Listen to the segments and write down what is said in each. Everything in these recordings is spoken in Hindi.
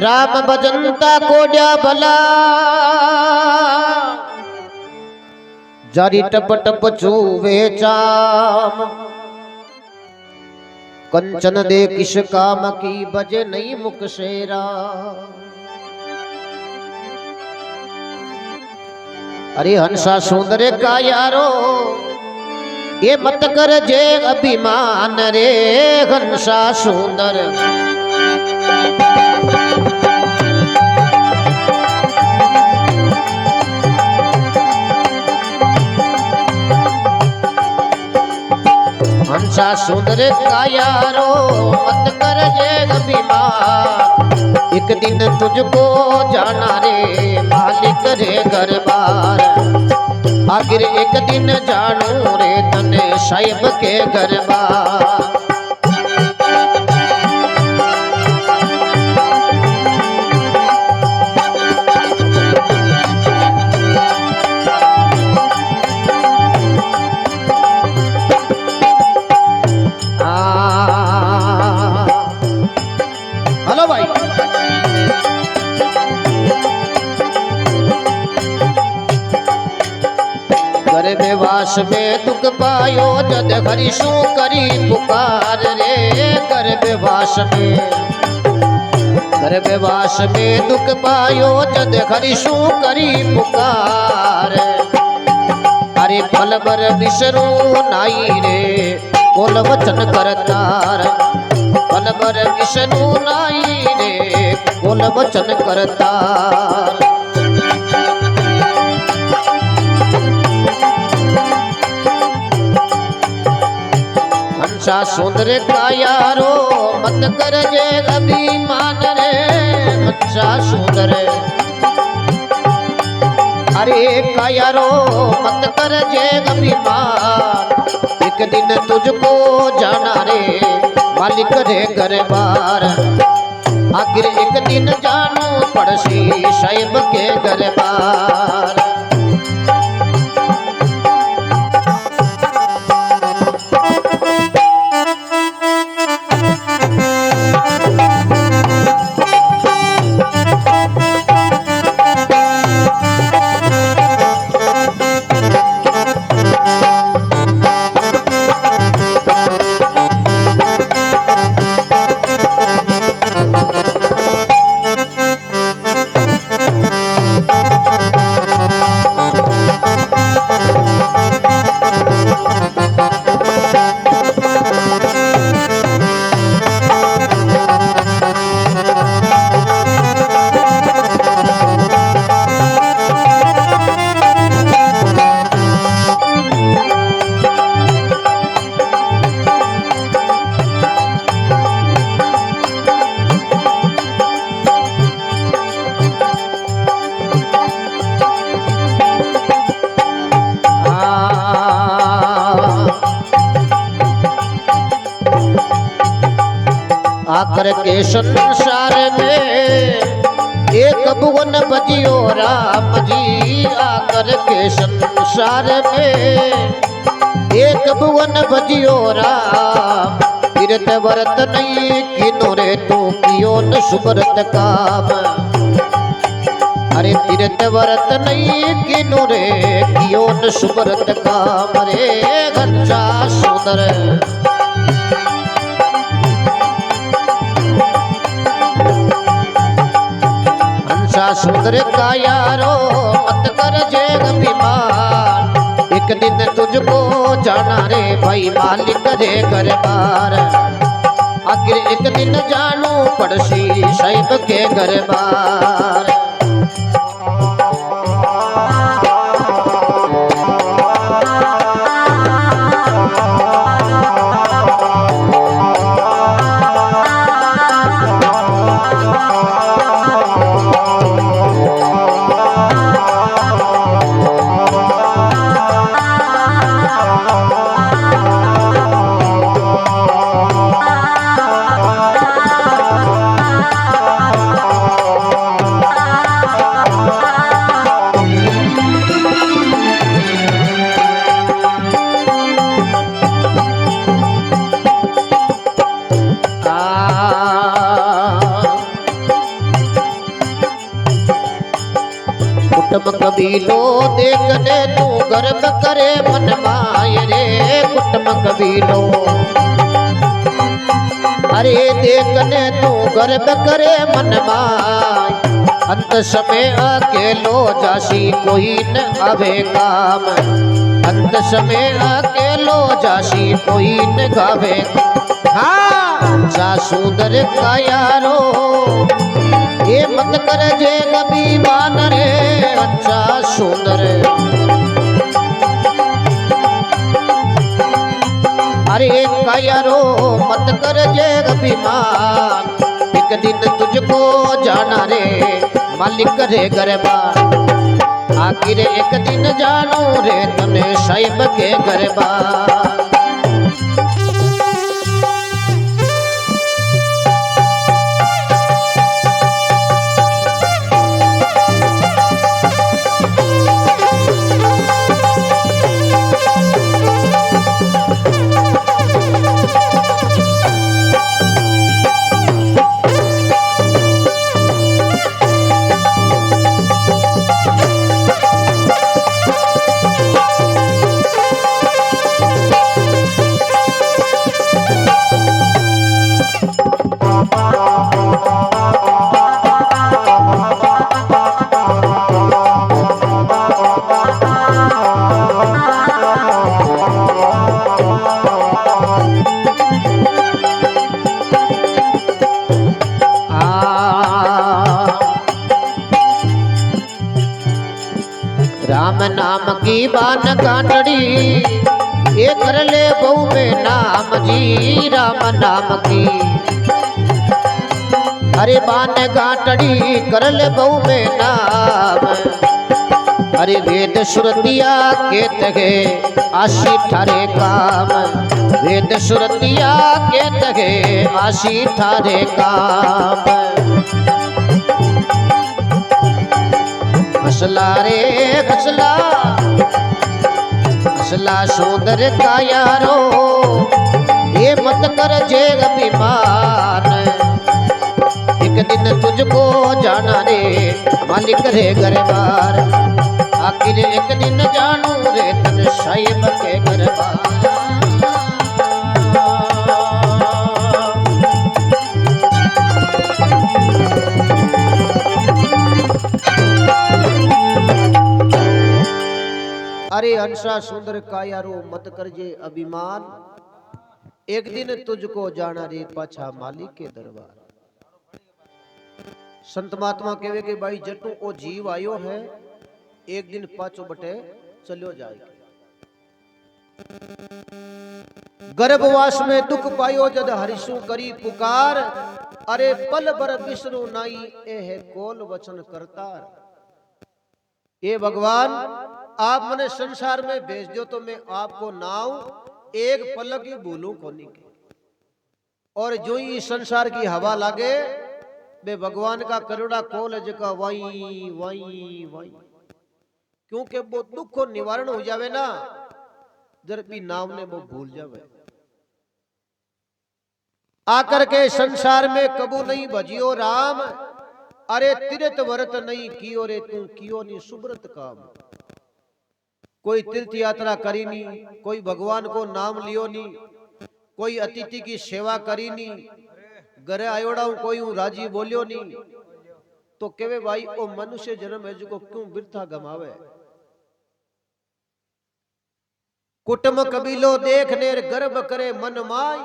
राम भजनता कोड्या भला जारी टप टप चूवे चाम कंचन दे किस काम की बजे नहीं मुख शेरा। अरे हंसा सुंदर का यारो ये मत कर जे अभिमान रे हंसा सुंदर। हंसा सुंदर का यारो मत कर जे अभिमान। एक दिन तुझको जाना रे मालिक रे घर बार। आखिर एक दिन जानू रे तने साहिब के घर बार। हेलो भाई घर बेवास में दुख पायो जद हरि शू करी पुकार रे। घर बेवास में दुख पायो जद हरि शू करी पुकार। अरे फल बर विष्णु नाई रे बोल वचन करतार। फल बर विष्णु नाई रे बोल वचन करतार। हंसा सुंदर का यारो मत कर जे अभिमान रे हंसा सुंदर। अरे का यारो मत कर जे अभिमान। एक दिन तुझको जाना रे मालिक रे घर बार। आखिर एक दिन जानू पड़सी साहिब के घर बार। आकर के संसार में एक भुवन बजियो राम जी। आकर के संसार में एक भुवन बजियो राम। तीर्थ व्रत नहीं किनो रे तू कियो न सुब्रत काम। अरे तीर्थ व्रत नहीं किनो रे कियो न सुब्रत काम रे हंसा सुंदर। सुंदर का यारो मत कर जे अभिमान। एक दिन तुझको जाना रे भाई मालिक रे घर बार। आखिर एक दिन जानू पड़सी साहिब के घर बार। कुटुंब कबीलो देखने तू गर्व करे मन माय रे कुटुंब कबीलो अरे देखने तू गर्व करे मन माय अंत समय अकेलो जासी कोई न आवे काम अंत समय अकेलो जासी कोई न गावे हाँ सुंदर का यारो ये मत कर जे कभी मान रे अच्छा सुंदर अरे का यारो मत कर जे कभी मान एक दिन तुझको जाना रे मालिक रे गरबार आखिर एक दिन जानो रे तने साहिब के गरबार राम नाम की बान काटड़ी ये कर ले बहु में नाम जी राम नाम की अरे बान काटड़ी कर ले बहु में नाम अरे वेद सुरतिया के तगे आशी थारे काम वेद सुरतिया के तगे आशी थारे काम घसला रे घसला घसला सुंदर का यारो ये मत कर जे अभिमान एक दिन तुझको जाना रे मालिक रे गरबार आखिर एक दिन जानू रे तन साहिब के गरबार अरे हंसा सुंदर कायारो मत करजे अभिमान एक दिन तुझको जाना रे पाछा मालिक के दरबार संत महात्मा कहवे के भाई जटू ओ जीव आयो है एक दिन पाछो बटे चलो जाएगा गर्भवास में दुख पायो जद हरिषु करी पुकार अरे पल बर विष्णु नाई ए है कोल वचन करतार ये भगवान आप मने संसार में भेज दो तो मैं आपको नाव एक पलक ही भूलूं कोनी के और जो ही संसार की हवा लागे वे भगवान का करुणा कोल जका वाई वाई वाई क्योंकि वो दुख को निवारण हो जावे ना जर भी नाव ने वो भूल जावे आकर के संसार में कबू नहीं भजियो राम अरे तीर्थ व्रत नहीं कियो रे तू कियो नी सुब्रत काम कोई तीर्थ यात्रा करी नी कोई भगवान को नाम लियो नी कोई अतिथि की सेवा करी नी घरे आयोड़ा कोई हूं राजी बोलियो नी तो केवे भाई ओ मनुष्य जन्म है जो क्यों वृथा गमावे कुटुंब कबीलो देख नेर गर्भ करे मन माई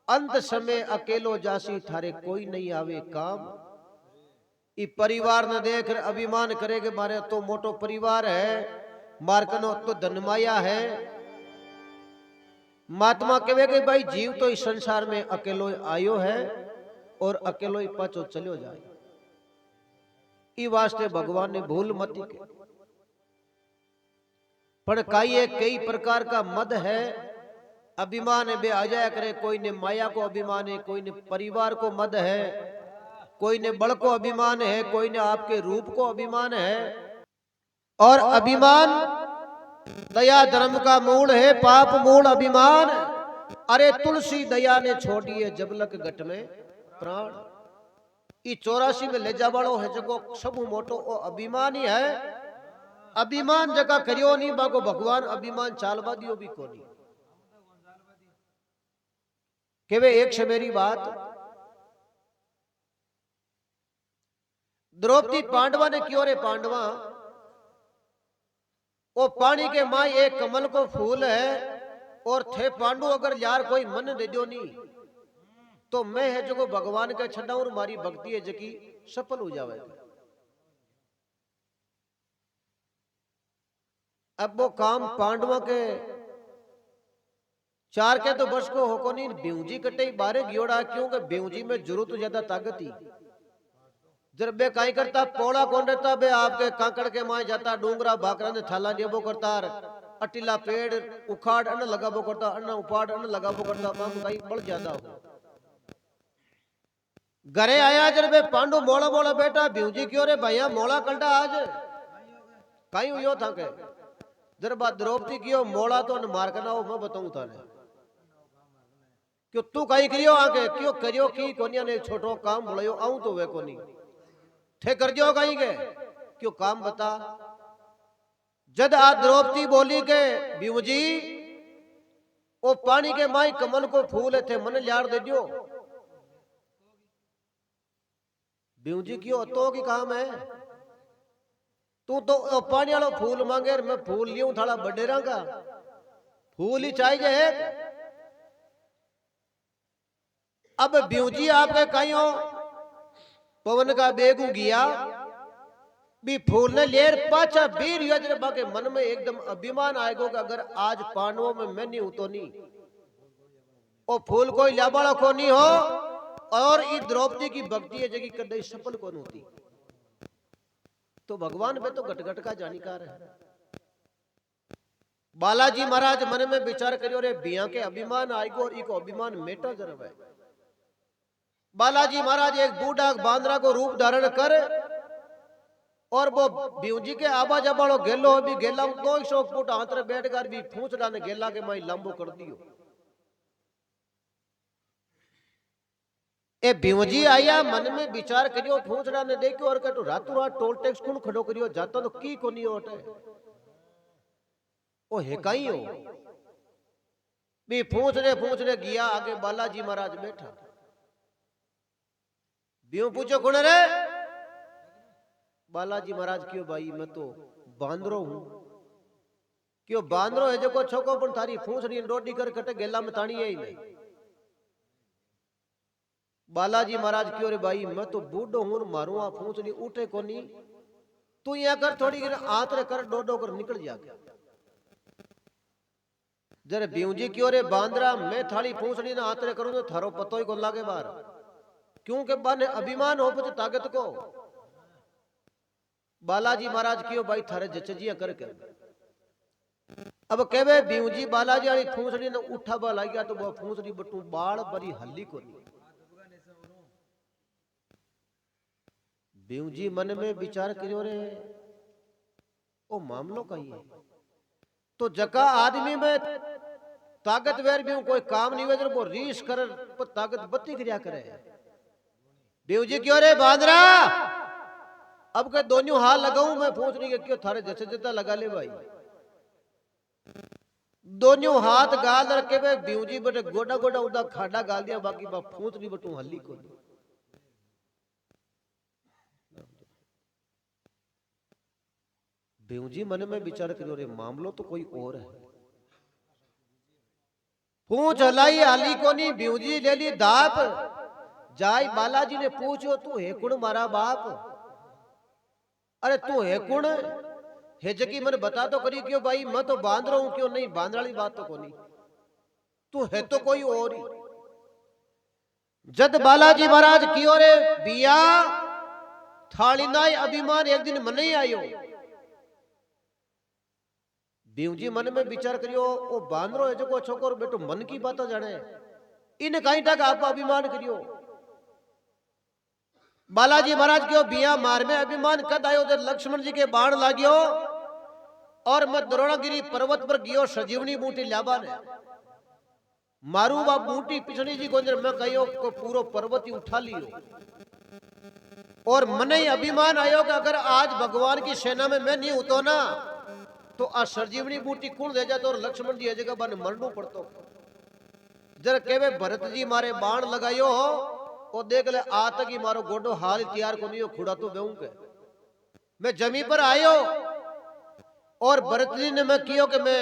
अंत समय अकेलो जासी थारे कोई नहीं आवे काम ई परिवार न देख अभिमान करे के मारे तो मोटो परिवार है मार्कनो तो धनमाया है महात्मा कहे कि भाई जीव तो इस संसार में अकेलो आयो है और अकेलो ही पाछो चलो जाए ई वास्ते भगवान ने भूल मती के पर कई प्रकार का मद है अभिमान है बे आ जाया करे कोई ने माया को अभिमान है कोई ने परिवार को मद है कोई ने बल को अभिमान है कोई ने आपके रूप को अभिमान है और अभिमान दया धर्म का मूल है पाप मूल अभिमान अरे तुलसी दया ने छोड़ी है जबलक घट में प्राण ई 84 में ले जा वालो है जको सब मोटो ओ अभिमान ही है। अभिमान जगह करियो नहीं बाको भगवान अभिमान चालवा दियो भी कोनी। केवे एक से मेरी बात, द्रौपदी पांडवा ने क्यों रे पांडवा, वो पानी के माई एक कमल को फूल है और थे पांडु अगर यार कोई मन दे दो नहीं तो मैं है जो भगवान का छड़ा और मारी भक्ति है जकी सफल हो जावे। अब वो काम पांडवा के चार के तो बस को होको नहीं, बेउजी कटे बारे गियोड़ा क्योंकि बेउजी में जरूरत ज्यादा ताकत ही। जब बे काई करता पोड़ा कौन रहता बे आपके कांकड़ के माए जाता डूंगरा भाकरा ने थाला जेबो करता अटीला पेड़ उखाड़ अन्न लगाबो करता अन्न उपाड़ अन्न लगाबो करता माम काई बड़ ज्यादा हो। घरे आया जब बे पांडु मोड़ा मोड़ा बेटा बेउजी क्यों रे भैया मोड़ा कंडा आज काई हुयो था के जब बात द्रौपदी कियो मोड़ा तो न मार करना हो मैं बताऊं थाने क्यों तू काई करियो आके क्यों करियो की कोनिया ने छोटो काम बोलियो आऊं तो वे कोनी थे कर जो कहीं के क्यों काम बता। जद आ द्रौपदी बोली के बीवजी वो पानी के माई कमल को फूल थे मन लियार दे दियो। बीवजी क्यों तो की काम है तू तो पानी वाला फूल मांगे मैं फूल लियूं थाला बडेरा का फूल ही चाहिए। अब बीवजी आपके कहीं पवन का बेगू गया भी फूल ने लेर पाचा बीर यजरबा के मन में एकदम अभिमान आएगो कि अगर आज पांडवों में मैं नहीं तो नहीं वो फूल कोई लाबाड़ा को नहीं हो और ये द्रौपदी की भक्ति है जगह कदे सफल कौन होती। तो भगवान पे तो घट का जानिकार है। बालाजी महाराज मन में विचार करियो रे बिया के अभिमान आएगो और इको अभिमान मेटा जरब है। बालाजी महाराज एक बूढ़ा बांदरा को रूप धारण कर और वो बीवजी के आबा जबाड़ो गेलो भी गेला 200 फुट हाथ रे बैठ कर भी फूंच डाने गेला के माई लंबो कर दियो। ए बीवजी आया मन में विचार करियो फूंच डाने देखियो और कटो रातों रात टोल टैक्स कौन खड़ो करियो जाता तो की कोनी होटे ओ है काई हो भी फूंच रे गया आगे बालाजी महाराज बैठा। बीव पूछो कौन रे बालाजी महाराज क्यों भाई मैं तो बांदरो हूं क्यों बांदरो है जो को छोको पण थारी फूंसड़ी रोटी कर कटे गेला में ताणी है ही नहीं। बालाजी महाराज क्यों रे भाई मैं तो बूढ़ो हूं मारू आ फूंसड़ी उठे कोनी तू यहाँ कर थोड़ी हाथ रे कर डोडो कर निकल जा। जरे बीवजी क्यों रे बांदरा मैं थाली फूंसड़ी ना हाथ रे करूं तो थारो पतो ही को लागे बार क्योंकि बाने अभिमान हो पचे ताकत को। बालाजी महाराज क्यों भाई थारे जचजिया करके अब कहवे बीवजी बालाजी वाली फूंसड़ी ने उठा बा लाग गया तो वो फूंसड़ी बटू बाल बड़ी हल्ली को बीवजी मन में विचार करियो रे ओ मामलो कहीं है तो जका आदमी में ताकतवर भी कोई काम नहीं हुए वो रीस कर ताकत बत्ती क्रिया करे। बीवजी क्यों रे बांदरा अब के दोनों हाथ लगाऊं मैं पूछ रही क्यों थारे जैसे जैसा लगा ले भाई दोनों हाथ गाल रखे वे बीवजी बटे गोडा गोडा उदा खाडा गाल दिया बाकी बा फूंच नहीं बटू हल्ली को। बीवजी मन में विचार करो रे मामलो तो कोई और है। पूछ हलाई हाली को नहीं बीवजी ले ली दाप जाई बालाजी ने पूछो तू है कुण मारा बाप अरे तू है कुण है जकी मन बता तो करी क्यों भाई मैं तो बांध रहा हूं क्यों नहीं बांध वाली बात तो कोनी तू है तो कोई और ही। जद बालाजी महाराज की ओरे बिया थाली नाई अभिमान एक दिन मन ही आयो। बीवजी मन में विचार करियो वो बांदरो है जो को छोकर बेटो मन की बात जाने इन कहीं तक आप अभिमान करियो। बालाजी महाराज क्यों बिया मार में अभिमान कद आयो जब लक्ष्मण जी के बाण लाग्यो और मैं द्रोणागिरी पर्वत पर गियो सजीवनी बूटी लाबा ने मारू बा बूटी पिछड़ी जी गोंजर मैं कहियो को पूरो पर्वत ही उठा लियो और मने ही अभिमान आयो कि अगर आज भगवान की सेना में मैं नहीं होतो ना तो आ सरजीवनी बूटी कौन दे जातो और लक्ष्मण जी जगह बन मरनू पड़तो। जरा केवे भरत जी मारे बाण लगायो हो और देख ले आ तक ही मारो गोडो हाल तैयार को नहीं हो खुड़ा तो बेऊं के मैं जमी पर आयो और भरत जी ने मैं कियो कि मैं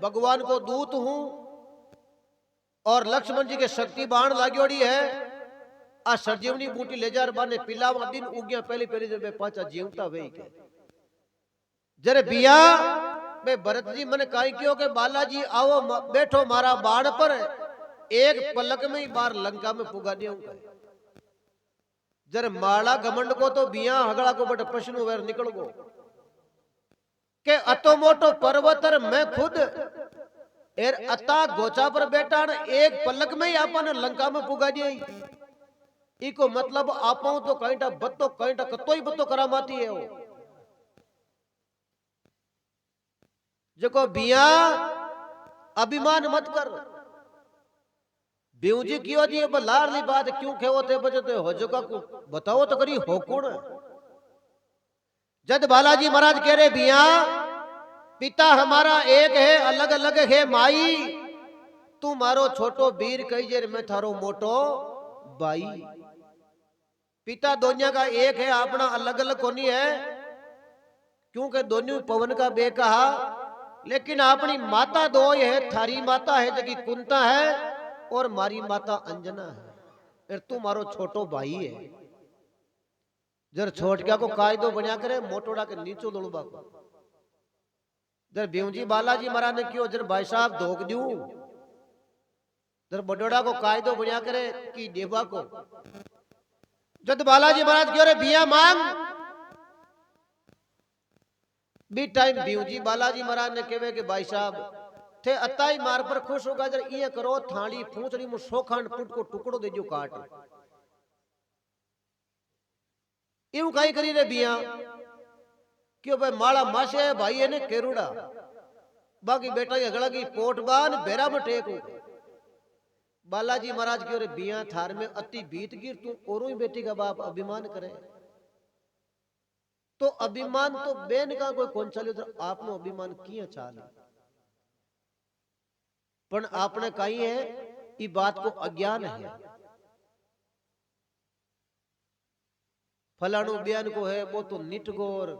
भगवान को दूत हूं और लक्ष्मण जी के शक्ति बाण लाग्योड़ी है आ सरजीवनी बूटी ले जा बाने पिलावा दिन उग्या पहली पहली जब मैं पाचा जीवता वे के जरे बिया मैं भरत जी मैंने काई कियो के बालाजी आओ बैठो मारा बाण पर एक पलक में ही बार लंका में पुगा दियो जरे माला घमंड को तो बिया हगड़ा को बट पशनु वेर निकल गो के अतो मोटो पर्वतर मैं खुद एर अता गोचा पर बैठा एक पलक में ही आपन लंका में पुगा दिया इको मतलब आपो तो कईटा बत्तो कईटा कतो ही बत्तो करामाती है वो जको बिया अभिमान मत कर बेऊ जी कियो जी लारली बात क्यों खेवो थे बजते हो जो का बताओ तो करी हो कौन जद बालाजी महाराज कह रहे बिया पिता हमारा एक है अलग अलग है माई तू मारो छोटो वीर कही जे मैं थारो मोटो बाई पिता दोनों का एक है अपना अलग अलग कोनी है क्योंकि दोनों पवन का बे कहा लेकिन अपनी माता दो है थारी माता है जगी कुंता है और मारी माता अंजना है तू मारो छोटो भाई है जर छोटका को कायदो बना करे मोटोड़ा के नीचो दौड़बा को जर बेवजी बालाजी महाराज ने क्यों जर भाई साहब धोक दू जर बडोड़ा को कायदो बना करे की देवा को जब बालाजी महाराज क्यों रे बिया मांग बी टाइम बेवजी बालाजी महाराज ने कहे कि भाई साहब थे अताई मार पर खुश होगा जर ये करो थाली पूंछड़ी मु सोखांड पुट को टुकड़ो दे जो काट यूं काई करी रे बिया क्यों भाई माला माशे भाई ने केरुड़ा बाकी बेटा ये अगला की पोटबान बेरा में टेको बालाजी महाराज की ओर बिया थार में अति बीत गिर तू औरों ही बेटी का बाप अभिमान करे तो अभिमान तो बेन का कोई कौन चाले तो आपनो अभिमान किया चाले पण आपने कही है ये बात को अज्ञान है फलाणु बयान को है वो तो निटगोर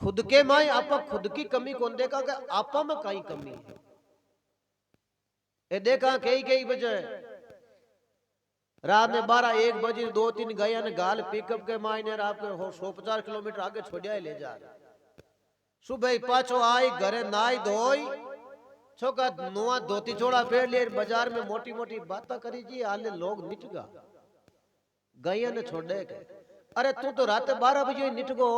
खुद के माई आपा खुद की कमी कौन देखा कि आपा में कई कमी है ए देखा कई वजह रात में 12-1 बजे 2-3 गया ने गाल पिकअप के मायने आपके 150 किलोमीटर आगे छोड़िया ले जा सुबह पाछो आई घरे नाई धोई छोका नुआ धोती छोड़ा फेर ले बाजार में मोटी मोटी बातें करी जी हाले लोग निटगा गया ने छोड़े के अरे तू तो रात 12 बजे निटगो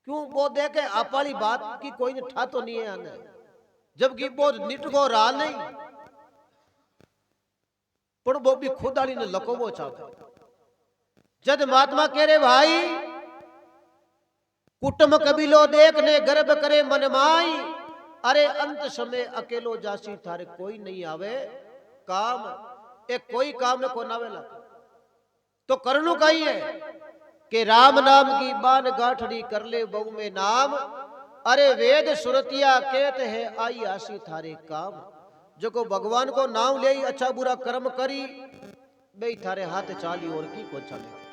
क्यों वो देखे आप वाली बात की कोई ने ठा तो नहीं है आने जबकि वो निटगो रहा नहीं पर वो भी खुद आली ने लकोबो चाहे जद महात्मा कह रहे भाई कुटुंब कबीलो देखने गर्भ करे मन माई अरे अंत समय अकेलो जासी थारे कोई नहीं आवे काम एक कोई काम में कौन आवेला तो करनु कही है कि राम नाम की बान गाठड़ी कर ले बहु में नाम अरे वेद सुरतिया कहते हैं आई आसी थारे काम जो को भगवान को नाम ले अच्छा बुरा कर्म करी बे थारे हाथ चाली और की को चले